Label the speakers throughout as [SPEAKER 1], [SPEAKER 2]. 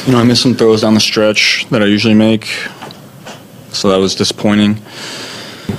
[SPEAKER 1] I missed some throws down the stretch that I usually make, so that was disappointing.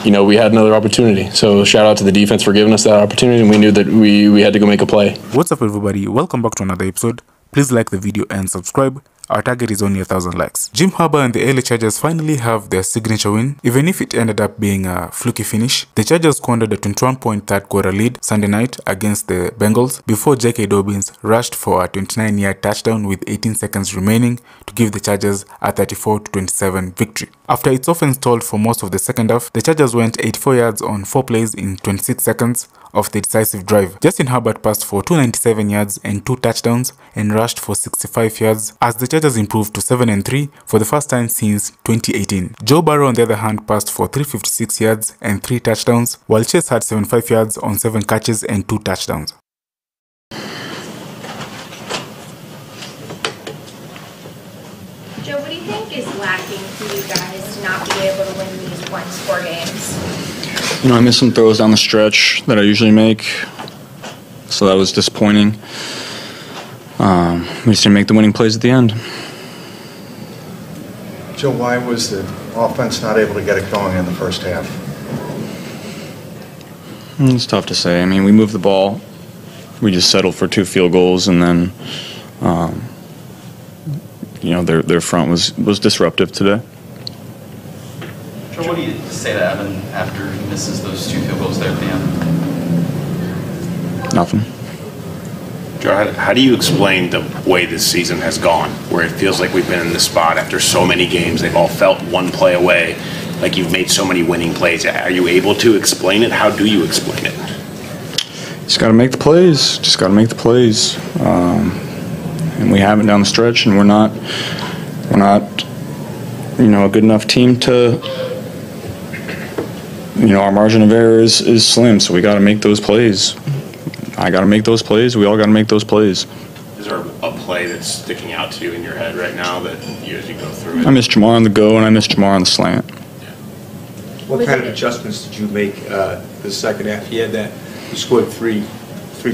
[SPEAKER 2] We had another opportunity, so shout out to the defense for giving us that opportunity, and we knew that we had to go make a play.
[SPEAKER 3] What's up, everybody? Welcome back to another episode. Please like the video and subscribe. Our target is only 1,000 likes. Jim Harbaugh and the LA Chargers finally have their signature win. Even if it ended up being a fluky finish, the Chargers squandered a 21-point third quarter lead Sunday night against the Bengals before J.K. Dobbins rushed for a 29-yard touchdown with 18 seconds remaining to give the Chargers a 34-27 victory. After its offense stalled for most of the second half, the Chargers went 84 yards on 4 plays in 26 seconds of the decisive drive. Justin Herbert passed for 297 yards and 2 touchdowns and rushed for 65 yards as the Chargers improved to 7-3 for the first time since 2018. Joe Burrow, on the other hand, passed for 356 yards and 3 touchdowns, while Chase had 75 yards on 7 catches and 2 touchdowns.
[SPEAKER 4] Joe, what do you think is lacking for you guys to not be able to win these one-score games?
[SPEAKER 1] I missed some throws down the stretch that I usually make, so that was disappointing. We just didn't make the winning plays at the end.
[SPEAKER 5] Joe, why was the offense not able to get it going in the first half?
[SPEAKER 1] It's tough to say. We moved the ball. We just settled for 2 field goals, and then, their front was disruptive today.
[SPEAKER 6] Joe, what do you say to Evan after he misses those 2 field goals there at the end?
[SPEAKER 1] Nothing.
[SPEAKER 7] Joe, how do you explain the way this season has gone, where it feels like we've been in this spot after so many games, they've all felt one play away, like you've made so many winning plays? Are you able to explain it? How do you explain it?
[SPEAKER 1] Just got to make the plays. And we haven't down the stretch, and we're not a good enough team to, our margin of error is slim, so we got to make those plays. I got to make those plays. We all got to make those plays.
[SPEAKER 7] Is there a play that's sticking out to you in your head right now that as you go through it?
[SPEAKER 1] I missed Jamar on the go, and I missed Jamar on the slant.
[SPEAKER 8] What kind of adjustments did you make the second half? You scored three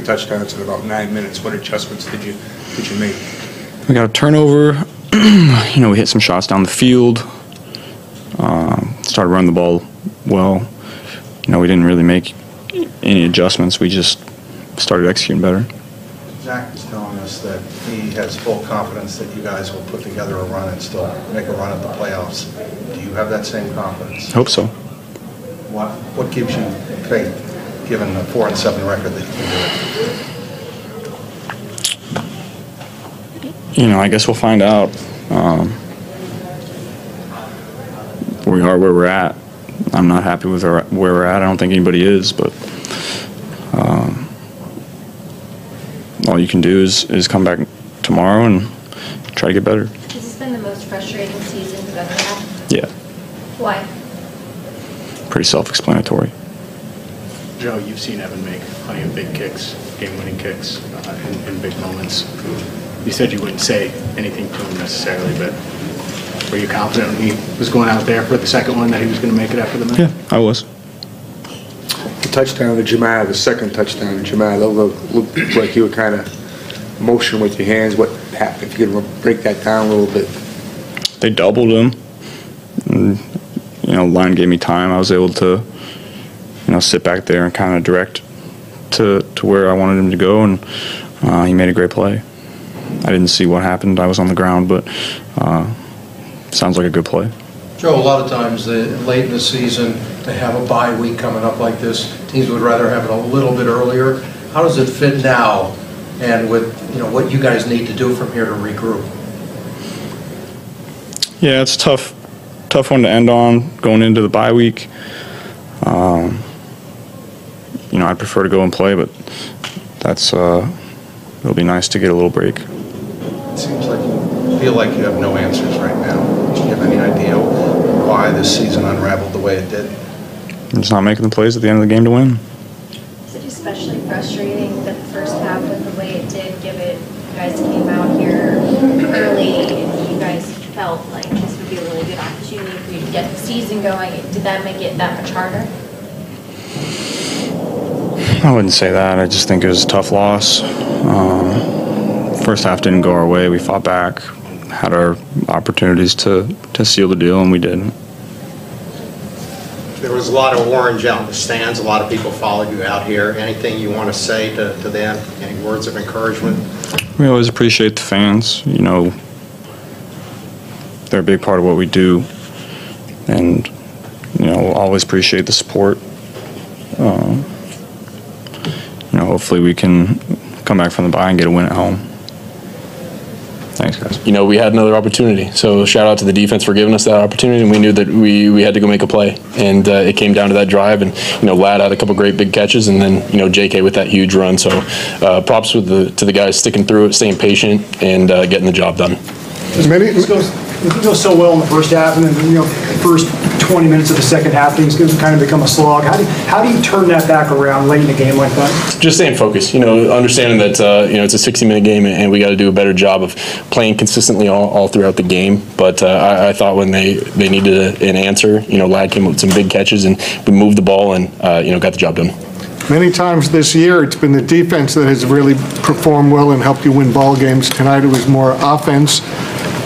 [SPEAKER 8] touchdowns in about 9 minutes. What adjustments did you make?
[SPEAKER 1] We got a turnover. We hit some shots down the field. Started running the ball well. We didn't really make any adjustments. We just started executing better.
[SPEAKER 5] Zach is telling us that he has full confidence that you guys will put together a run and still make a run at the playoffs. Do you have that same confidence?
[SPEAKER 1] Hope so.
[SPEAKER 5] What gives you faith, given the 4-7 record, that you can do it?
[SPEAKER 1] I guess we'll find out. We are where we're at. I'm not happy with where we're at. I don't think anybody is, but all you can do is come back tomorrow and try to get better.
[SPEAKER 4] Has this been the most frustrating season you've ever had?
[SPEAKER 1] Yeah.
[SPEAKER 4] Why?
[SPEAKER 1] Pretty self-explanatory.
[SPEAKER 9] Joe, you've seen Evan make plenty of big kicks, game-winning kicks in big moments. You said you wouldn't say anything to him necessarily, but were you confident when he was going out there for the second one that he was going to make it after the match?
[SPEAKER 1] Yeah, I was.
[SPEAKER 8] The touchdown to Jamal, the second touchdown to Jamal, looked like you were kind of motioning with your hands. What happened? If you could break that down a little bit.
[SPEAKER 1] They doubled him. And, line gave me time. I was able to, sit back there and kind of direct to where I wanted him to go, and he made a great play. I didn't see what happened. I was on the ground, but sounds like a good play.
[SPEAKER 10] Joe, a lot of times late in the season, to have a bye week coming up like this, teams would rather have it a little bit earlier. How does it fit now, and with what you guys need to do from here to regroup?
[SPEAKER 1] Yeah, it's tough one to end on going into the bye week. I'd prefer to go and play, but it'll be nice to get a little break.
[SPEAKER 5] It seems like you feel like you have no answers right now. Do you have any idea why this season unraveled the way it did?
[SPEAKER 1] I'm just not making the plays at the end of the game to win.
[SPEAKER 4] Is it especially frustrating that the first half went the way it did, given you guys came out here early and you guys felt like this would be a really good opportunity for you to get the season going? Did that make it that much harder?
[SPEAKER 1] I wouldn't say that. I just think it was a tough loss. First half didn't go our way. We fought back. had our opportunities to seal the deal, and we did.
[SPEAKER 11] There was a lot of orange out in the stands. A lot of people followed you out here. Anything you want to say to them? Any words of encouragement?
[SPEAKER 1] We always appreciate the fans. You know, they're a big part of what we do, and you know, we'll always appreciate the support. You know, hopefully we can come back from the bye and get a win at home. Thanks, guys.
[SPEAKER 2] You know, we had another opportunity, so shout out to the defense for giving us that opportunity, and we knew that we had to go make a play, and it came down to that drive, and you know, Ladd had a couple great big catches, and then you know, JK with that huge run. So props to the guys sticking through it, staying patient, and getting the job done.
[SPEAKER 12] It goes so well in the first half, and then, you know, first 20 minutes of the second half, things kind of become a slog. How do you turn that back around late in a game like that?
[SPEAKER 2] Just staying focused, you know, understanding that, you know, it's a 60-minute game, and we got to do a better job of playing consistently all throughout the game. But I thought when they needed an answer, you know, Ladd came up with some big catches, and we moved the ball and, you know, got the job done.
[SPEAKER 13] Many times this year, it's been the defense that has really performed well and helped you win ball games. Tonight, it was more offense,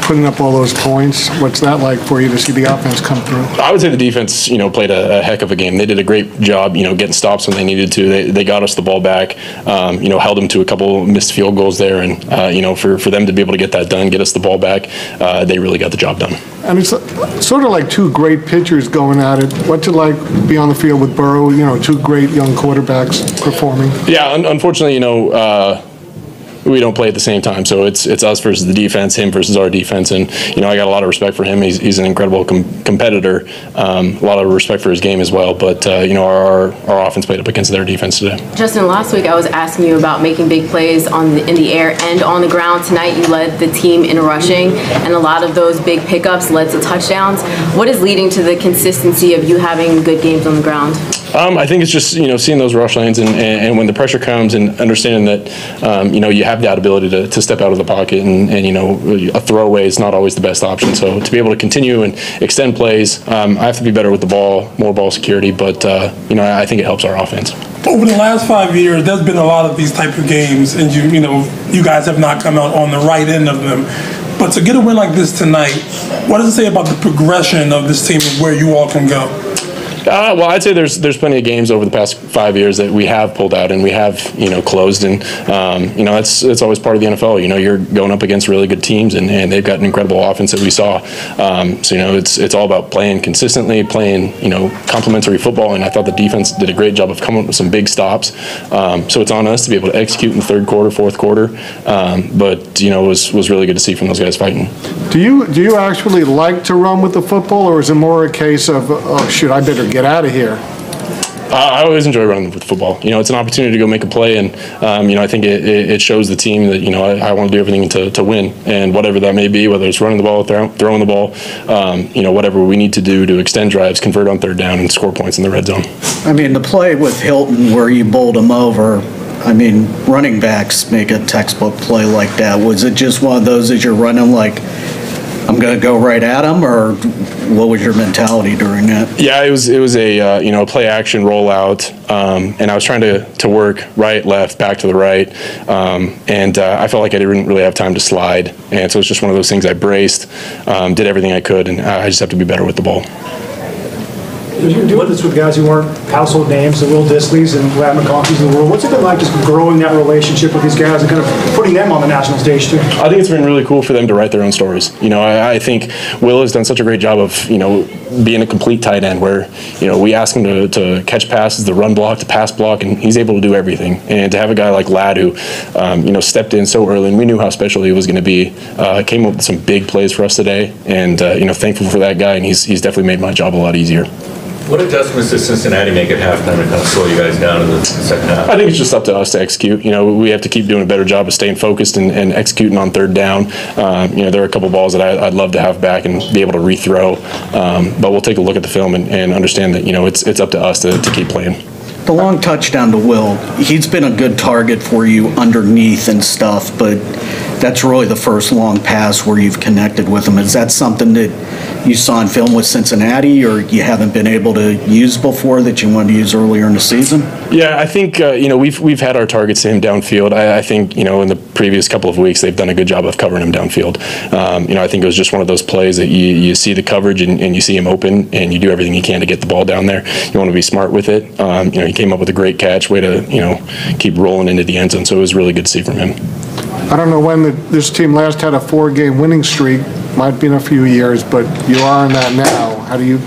[SPEAKER 13] putting up all those points. What's that like for you to see the offense come through?
[SPEAKER 2] I would say the defense, you know, played a heck of a game. They did a great job, you know, getting stops when they needed to. They got us the ball back, you know, held them to a couple missed field goals there, and you know, for them to be able to get that done, get us the ball back, they really got the job done.
[SPEAKER 13] And it's sort of like two great pitchers going at it. What's it like to be on the field with Burrow, you know, two great young quarterbacks performing?
[SPEAKER 2] Yeah, unfortunately, you know, we don't play at the same time, so it's us versus the defense, him versus our defense, and you know, I got a lot of respect for him. He's an incredible competitor, a lot of respect for his game as well. But you know, our offense played up against their defense today.
[SPEAKER 14] Justin, last week I was asking you about making big plays in the air and on the ground. Tonight you led the team in rushing, and a lot of those big pickups led to touchdowns. What is leading to the consistency of you having good games on the ground?
[SPEAKER 2] I think it's just, you know, seeing those rush lanes and when the pressure comes and understanding that, you know, you have that ability to step out of the pocket and, you know, a throwaway is not always the best option. So to be able to continue and extend plays, I have to be better with the ball, more ball security, but, you know, I think it helps our offense.
[SPEAKER 15] Over the last 5 years, there's been a lot of these type of games, and you know, you guys have not come out on the right end of them. But to get a win like this tonight, what does it say about the progression of this team and where you all can go?
[SPEAKER 2] Well, I'd say there's plenty of games over the past 5 years that we have pulled out and we have, you know, closed, and you know, it's always part of the NFL. You know, you're going up against really good teams, and they've got an incredible offense that we saw. So you know, it's all about playing consistently, playing, you know, complementary football, and I thought the defense did a great job of coming up with some big stops. So it's on us to be able to execute in the third quarter, fourth quarter. But you know, it was really good to see from those guys fighting.
[SPEAKER 13] Do you actually like to run with the football, or is it more a case of, oh shoot, I better get out of here?
[SPEAKER 2] I always enjoy running with football. You know, it's an opportunity to go make a play, and you know, I think it shows the team that, you know, I want to do everything to win, and whatever that may be, whether it's running the ball, throwing the ball, you know, whatever we need to do to extend drives, convert on third down, and score points in the red zone.
[SPEAKER 16] I mean, the play with Hilton where you bowled him over, I mean, running backs make a textbook play like that. Was it just one of those as you're running like, I'm going to go right at him, or what was your mentality during that?
[SPEAKER 2] Yeah, it was a you know, play action rollout, and I was trying to work right, left, back to the right, and I felt like I didn't really have time to slide, and so it's just one of those things. I braced, did everything I could, and I just have to be better with the ball.
[SPEAKER 12] You're doing this with guys who weren't household names, the Will Disleys and Ladd McConkey's of the world. What's it been like just growing that relationship with these guys and kind of putting them on the national stage too?
[SPEAKER 2] I think it's been really cool for them to write their own stories. You know, I think Will has done such a great job of, you know, being a complete tight end where, you know, we ask him to catch passes, to run block, to pass block, and he's able to do everything. And to have a guy like Ladd who, you know, stepped in so early, and we knew how special he was going to be, came up with some big plays for us today, and, you know, thankful for that guy, and he's definitely made my job a lot easier.
[SPEAKER 17] What adjustments does Cincinnati make at halftime to kind of slow you guys down in the second half?
[SPEAKER 2] I think it's just up to us to execute. You know, we have to keep doing a better job of staying focused and executing on third down. You know, there are a couple balls that I'd love to have back and be able to rethrow, but we'll take a look at the film and understand that, you know, it's up to us to keep playing.
[SPEAKER 16] The long touchdown to Will, he's been a good target for you underneath and stuff, but that's really the first long pass where you've connected with him. Is that something that you saw in film with Cincinnati, or you haven't been able to use before that you wanted to use earlier in the season?
[SPEAKER 2] Yeah, I think we've had our targets to him downfield. I think in the previous couple of weeks they've done a good job of covering him downfield. I think it was just one of those plays that you see the coverage and you see him open and you do everything you can to get the ball down there. You want to be smart with it. He came up with a great catch, way to keep rolling into the end zone. So it was really good to see from him.
[SPEAKER 13] I don't know when this team last had a 4-game winning streak. Might be in a few years, but you are on that now. How do you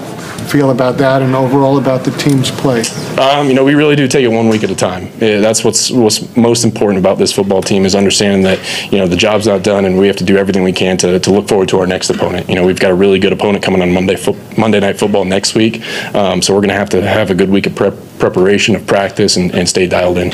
[SPEAKER 13] feel about that and overall about the team's play?
[SPEAKER 2] We really do take it 1 week at a time. That's what's most important about this football team, is understanding that the job's not done and we have to do everything we can to look forward to our next opponent. We've got a really good opponent coming on Monday Night Football next week, so we're going to have a good week of preparation, of practice, and stay dialed in.